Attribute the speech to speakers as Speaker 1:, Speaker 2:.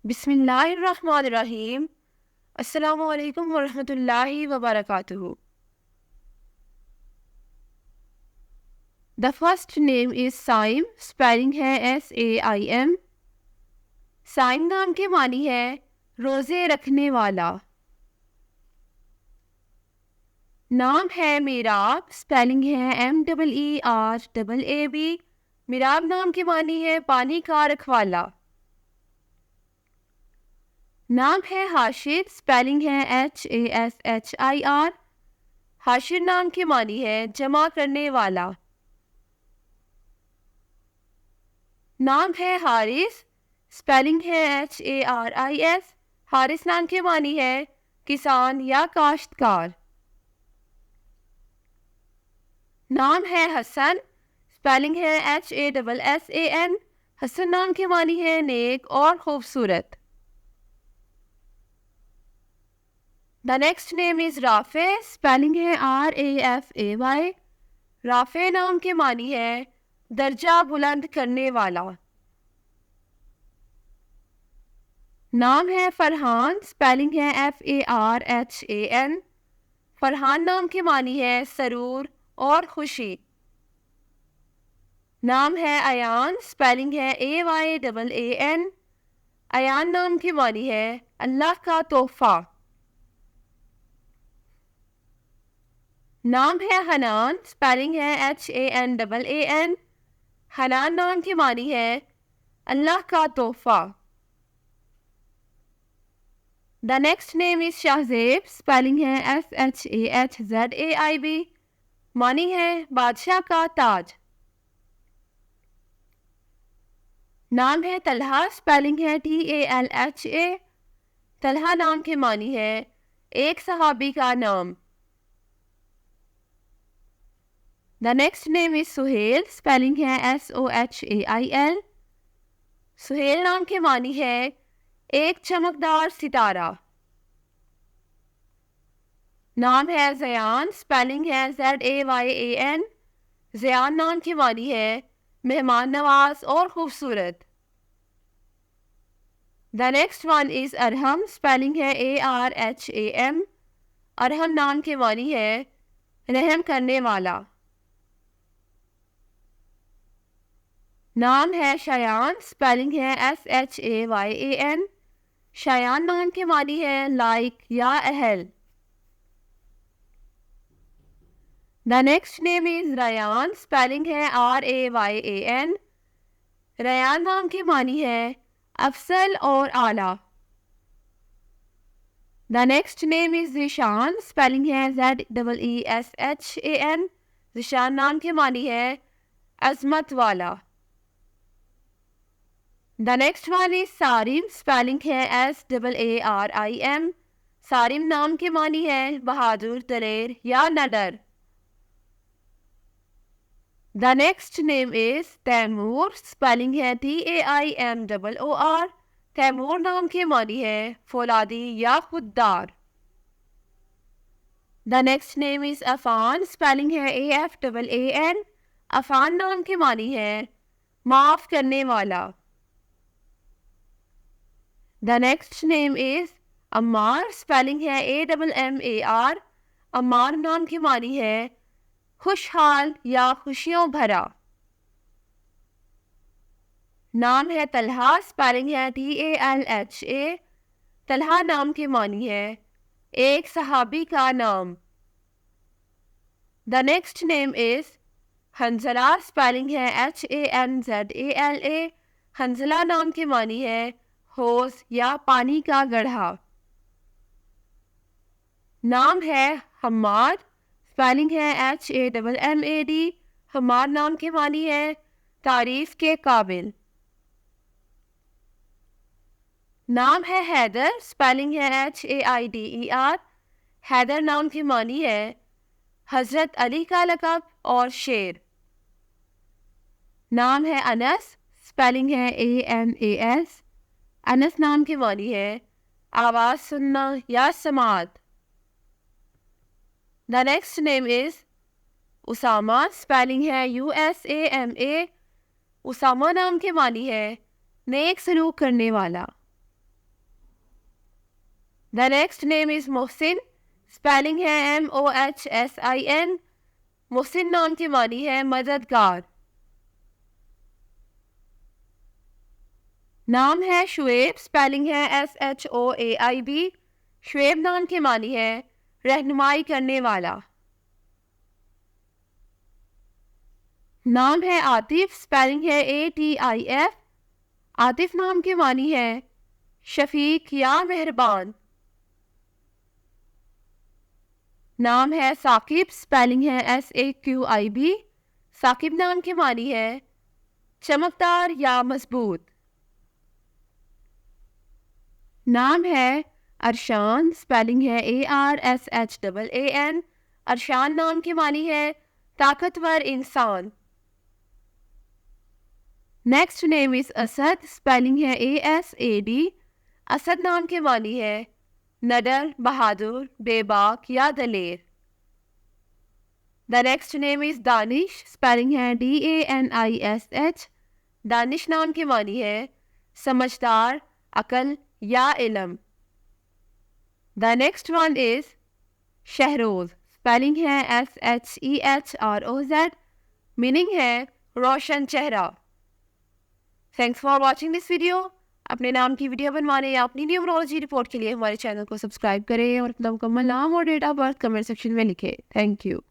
Speaker 1: बिस्मिल्लाहिर्रहमानिर्रहीम। अस्सलामु अलैकुम वरहमतुल्लाहि वबरकातुहू। The first name is Saim, spelling है SAIM। साइम नाम के मानी है रोजे रखने वाला। नाम है मिराब, स्पेलिंग है MEERAAB। मिराब नाम के मानी है पानी का रखवाला। नाम है हाशिर, स्पेलिंग है HASHIR। हाशिर नाम के मानी है जमा करने वाला। नाम है हारिस, स्पेलिंग है HARIS। हारिस नाम के मानी है किसान या काश्तकार। नाम है हसन, स्पेलिंग है HASSAN। हसन नाम के मानी है नेक और खूबसूरत। The next name is Rafe, spelling है RAFAY। राफे नाम के मानी है दर्जा बुलंद करने वाला। नाम है फरहान, स्पेलिंग है FARHAN। फरहान नाम के मानी है सरूर और खुशी। नाम है अयान, स्पेलिंग है AYAAN। अयान नाम की मानी है अल्लाह का तोहफा। नाम है हनान, स्पेलिंग है HANAAN। हनान नाम की मानी है अल्लाह का तोहफा। The next name is Shahzeb, spelling है SHAHZAIB। मानी है बादशाह का ताज। नाम है तलहा, स्पेलिंग है TALHA। तलहा नाम के मानी है एक सहाबी का नाम। The next name is Suhail, spelling है SOHAIL। सुहेल नाम के मानी है एक चमकदार सितारा। नाम है जयान, स्पेलिंग है ZAYAN। जयान नाम की मानी है मेहमान नवाज और खूबसूरत। The next one is Arham, spelling है ARHAM। अरहम नाम के मानी है रहम करने वाला। नाम है शयान, स्पेलिंग है SHAYAN। शयान नाम के मानी है लाइक या अहल। The next name is Rayan, spelling है RAYAN। रयान नाम की मानी है अफसल और आला। The next name is Zeeshan, spelling है ZEESHAN। जिशान नाम की मानी है अजमत वाला। The next one is Sarim, spelling है SAARIM। सारिम नाम की मानी है बहादुर, दलेर या नडर। The next name is Taimoor, spelling है TAIMOOR। तैमूर नाम की मानी है फौलादी या खुददार। The next name is Afaan, spelling है AFAAN। अफान नाम की मानी है माफ करने वाला। The next name is Ammar, spelling है AMMAR। अम्मार नाम की मानी है खुशहाल या खुशियों भरा। नाम है तलहा, स्पेलिंग है TALHA। तलहा नाम की मानी है एक सहाबी का नाम। The next name is Hanzala, spelling है HANZALA। हंजला नाम की मानी है होस या पानी का गड्ढा। नाम है हम्माद, स्पेलिंग है HAMMAD। हम्माद नाम की मानी है तारीफ के काबिल। नाम है हैदर, स्पेलिंग है HAIDER। हैदर नाम की मानी है हजरत अली का लक़ब और शेर। नाम है अनस, स्पेलिंग है ANAS। अनस नाम की मानी है आवाज़ सुनना या समात। The next name is Usama, spelling है USAMA। उसामा नाम की मानी है नेक सलूक करने वाला। The next name is Mohsin. Spelling है MOHSIN. मोहसिन नाम की मानी है मददगार. नाम है शुएब. स्पेलिंग है SHOAIB. शुएब नाम की मानी है रहनुमाई करने वाला. नाम है आतिफ. स्पेलिंग है ATIF. आतिफ नाम की मानी है शफीक या मेहरबान. नाम है साकिब. स्पेलिंग है SAQIB. साकिब नाम की मानी है चमकदार या मजबूत. नाम है अरशान. स्पेलिंग है ARSHAAN. अरशान नाम की मानी है ताकतवर इंसान. Next name is Asad. Spelling है ASAD. असद नाम की मानी है नडर, बहादुर, बेबाक या दलेर. The next name is Danish. Spelling है DANISH. दानिश नाम की मानी है समझदार, अकल या इल्म. The next one is Shehroz. Spelling है SHEHROZ. मीनिंग है रोशन चेहरा. Thanks for watching this video. अपने नाम की वीडियो बनवाने या अपनी न्यूमरोलॉजी रिपोर्ट के लिए हमारे चैनल को सब्सक्राइब करें और अपना मुकम्मल नाम और date of birth comment section में लिखें. Thank you.